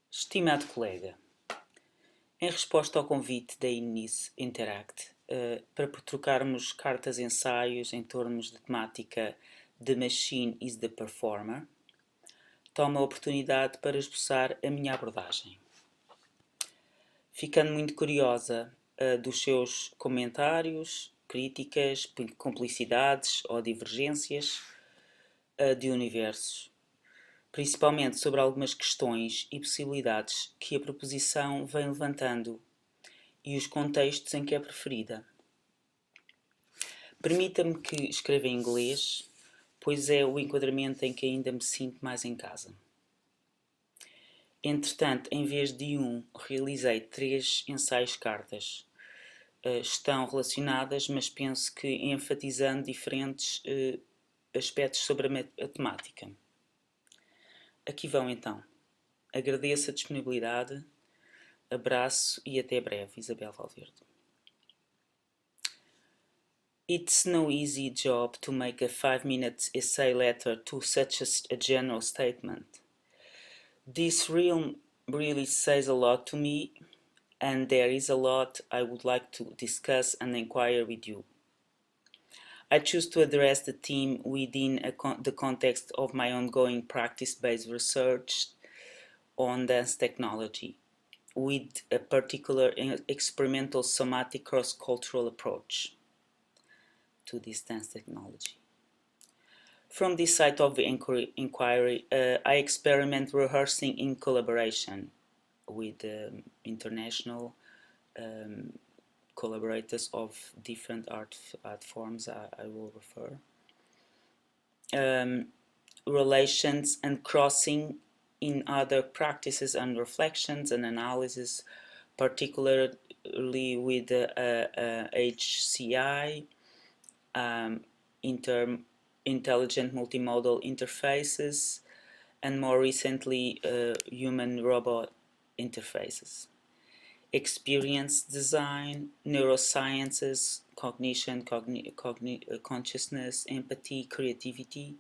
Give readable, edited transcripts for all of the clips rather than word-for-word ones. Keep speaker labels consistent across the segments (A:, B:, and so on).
A: Estimado colega, em resposta ao convite da Interact para trocarmos cartas-ensaios em torno de temática The Machine is the Performer, tomo a oportunidade para esboçar a minha abordagem. Ficando muito curiosa dos seus comentários, críticas, complicidades ou divergências de universos, principalmente sobre algumas questões e possibilidades que a proposição vem levantando e os contextos em que é preferida. Permita-me que escreva em inglês, pois é o enquadramento em que ainda me sinto mais em casa. Entretanto, em vez de realizei 3 ensaios-cartas. Estão relacionadas, mas penso que enfatizando diferentes aspectos sobre a temática. Aqui vão então. Agradeço a disponibilidade, abraço e até breve, Isabel Valverde. It's no easy job to make a 5-minute essay letter to such a general statement. This really says a lot to me, and there is a lot I would like to discuss and inquire with you. I choose to address the theme within the context of my ongoing practice-based research on dance technology, with a particular experimental somatic cross-cultural approach to this dance technology. From this site of the inquiry, I experiment rehearsing in collaboration with international collaborators of different art forms I will refer. Relations and crossing in other practices and reflections and analysis, particularly with HCI, intelligent multimodal interfaces, and more recently human-robot interfaces. Experience design, neurosciences, cognition, consciousness, empathy, creativity,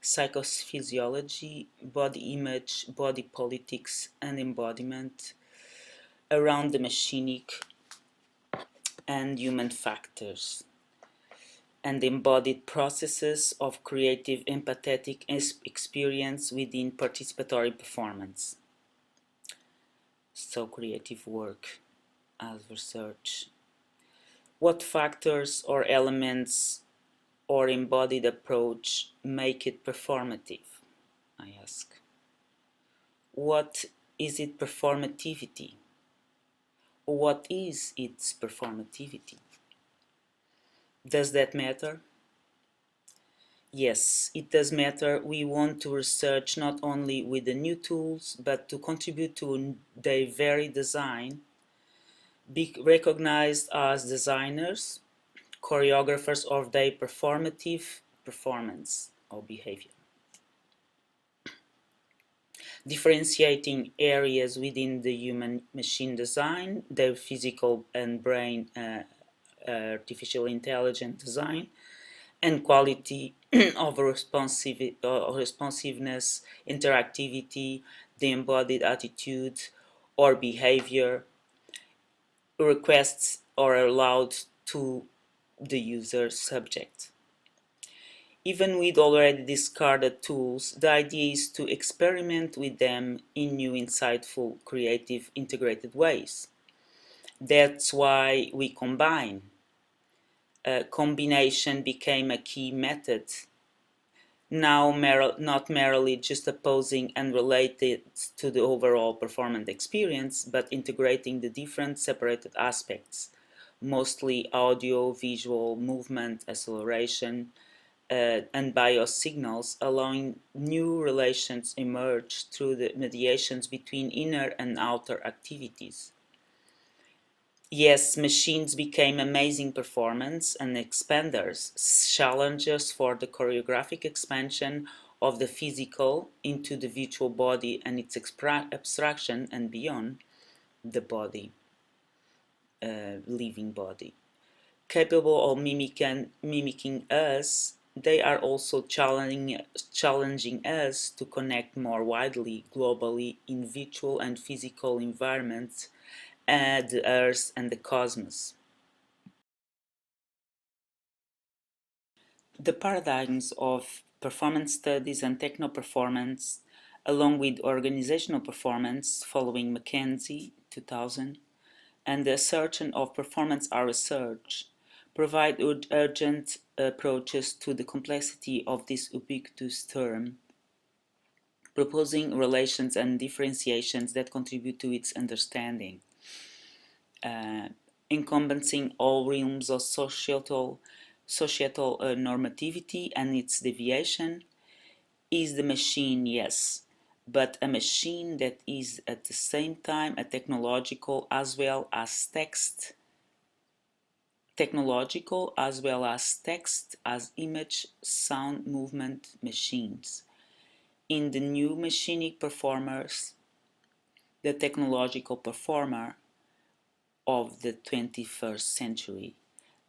A: psychophysiology, body image, body politics, and embodiment around the machinic and human factors, and embodied processes of creative empathetic experience within participatory performance. So creative work as research. What factors or elements or embodied approach make it performative, I ask. What is it performativity? What is its performativity? Does that matter? Yes, it does matter. We want to research not only with the new tools, but to contribute to their very design, be recognized as designers, choreographers of their performative performance or behavior. Differentiating areas within the human-machine design, their physical and brain artificial intelligence design, and quality of responsiveness, interactivity, the embodied attitude or behavior, requests are allowed to the user subject. Even with already discarded tools, the idea is to experiment with them in new, insightful, creative, integrated ways. That's why we combine. Combination became a key method, now not merely just opposing and related to the overall performance experience, but integrating the different separated aspects, mostly audio, visual, movement, acceleration, and biosignals, allowing new relations emerge through the mediations between inner and outer activities. Yes, machines became amazing performance and expanders, challengers for the choreographic expansion of the physical into the virtual body and its abstraction and beyond the body, living body, capable of mimicking us they are also challenging us to connect more widely, globally, in virtual and physical environments, the Earth and the cosmos. The paradigms of performance studies and techno-performance, along with organizational performance following McKinsey 2000, and the assertion of performance research, provide urgent approaches to the complexity of this ubiquitous term, proposing relations and differentiations that contribute to its understanding. Encompassing all realms of societal normativity and its deviation, is the machine, yes, but a machine that is at the same time a technological as well as text, as image, sound, movement machines. In the new machinic performers, the technological performer of the 21st century,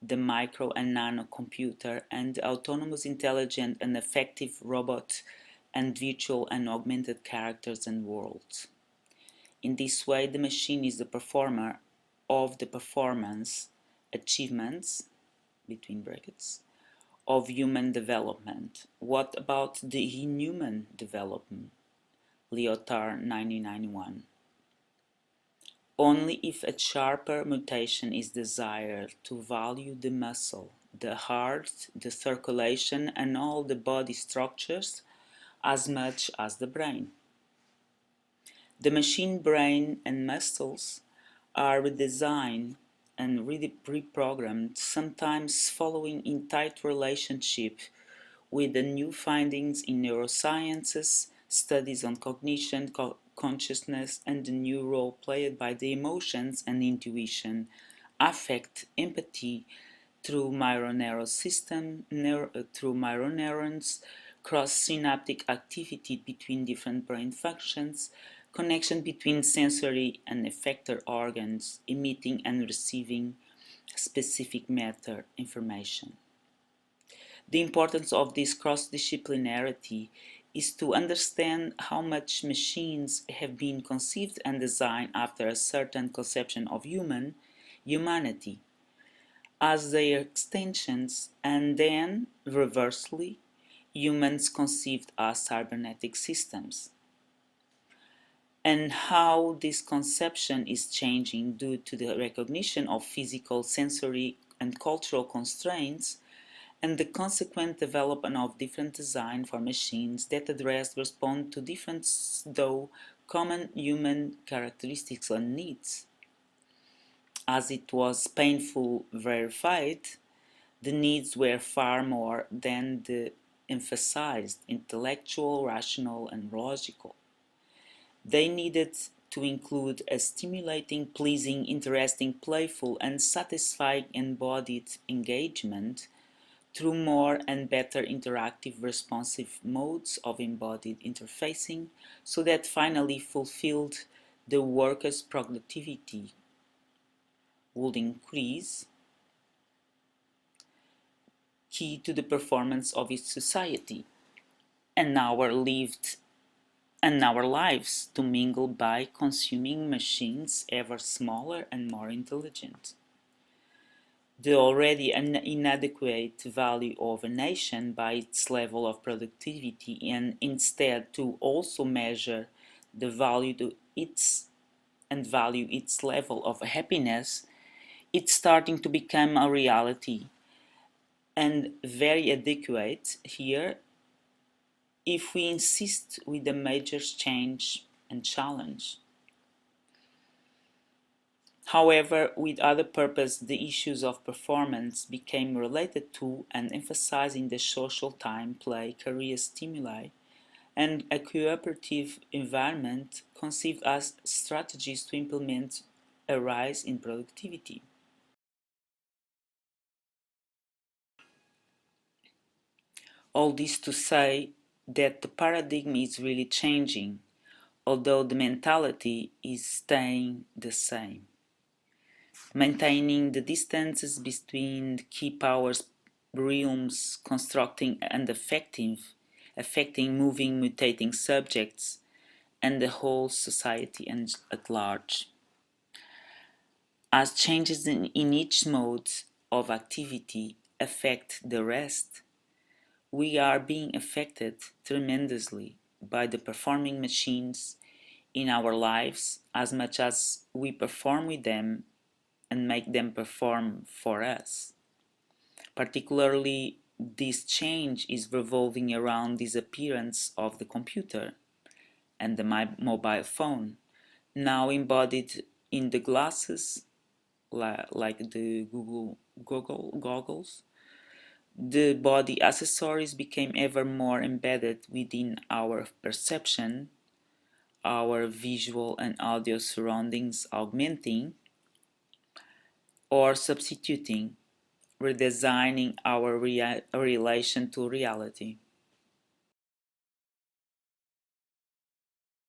A: the micro and nano computer, and the autonomous, intelligent, and effective robot, and virtual and augmented characters and worlds. In this way, the machine is the performer of the performance achievements, between brackets, of human development. What about the inhuman development? Lyotard 1991. Only if a sharper mutation is desired to value the muscle, the heart, the circulation, and all the body structures as much as the brain. The machine brain and muscles are redesigned and reprogrammed, sometimes following in tight relationship with the new findings in neurosciences, studies on cognition, consciousness, and the new role played by the emotions and intuition, affect, empathy, through neuroneurons, cross-synaptic activity between different brain functions, connection between sensory and effector organs, emitting and receiving specific matter information. The importance of this cross-disciplinarity is to understand how much machines have been conceived and designed after a certain conception of humanity, as their extensions, and then, reversely, humans conceived as cybernetic systems, and how this conception is changing due to the recognition of physical, sensory, and cultural constraints, and the consequent development of different design for machines that respond to different, though common human characteristics and needs. As it was painfully verified, the needs were far more than the emphasized intellectual, rational, and logical. They needed to include a stimulating, pleasing, interesting, playful, and satisfying embodied engagement through more and better interactive responsive modes of embodied interfacing, so that finally fulfilled the worker's productivity would increase, key to the performance of its society, and our lives to mingle by consuming machines ever smaller and more intelligent. The already inadequate value of a nation by its level of productivity, and instead to also measure the value to its level of happiness, it's starting to become a reality, and very adequate here if we insist with a major change and challenge. However, with other purpose, the issues of performance became related to and emphasizing the social time, play, career stimuli, and a cooperative environment conceived as strategies to implement a rise in productivity. All this to say that the paradigm is really changing, although the mentality is staying the same. Maintaining the distances between key powers realms constructing and affecting moving, mutating subjects and the whole society at large. As changes in each mode of activity affect the rest, we are being affected tremendously by the performing machines in our lives as much as we perform with them and make them perform for us. Particularly, this change is revolving around the disappearance of the computer and the mobile phone, now embodied in the glasses, like the goggles. The body accessories became ever more embedded within our perception, our visual and audio surroundings augmenting or substituting, redesigning our relation to reality.